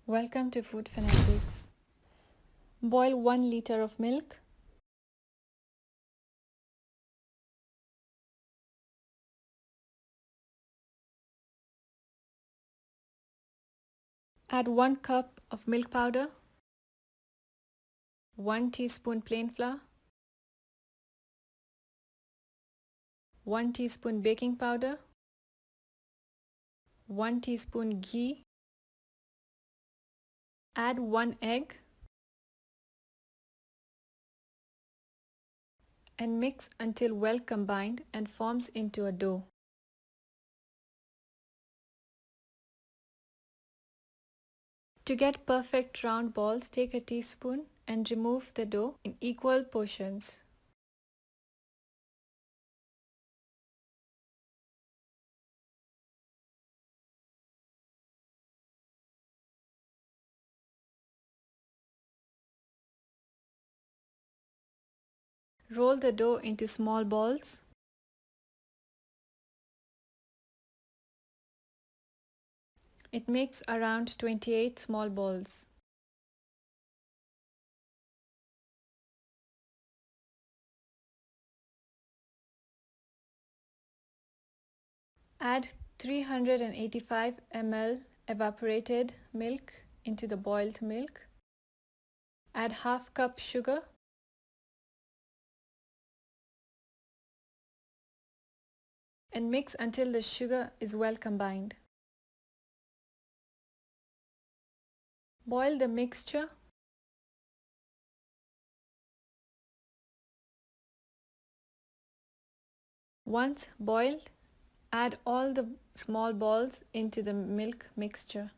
Welcome to Food Fanatix. Boil 1 liter of milk. Add 1 cup of milk powder, 1 teaspoon plain flour, 1 teaspoon baking powder, 1 teaspoon ghee. Add 1 egg and mix until well combined and forms into a dough. To get perfect round balls, take a teaspoon and remove the dough in equal portions. Roll the dough into small balls. It makes around 28 small balls. Add 385 ml evaporated milk into the boiled milk. Add half cup sugar. And mix until the sugar is well combined. Boil the mixture. Once boiled, add all the small balls into the milk mixture.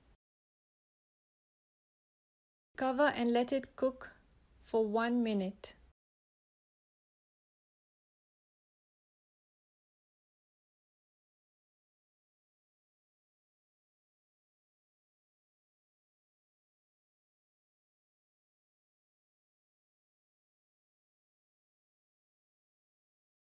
Cover and let it cook for 1 minute.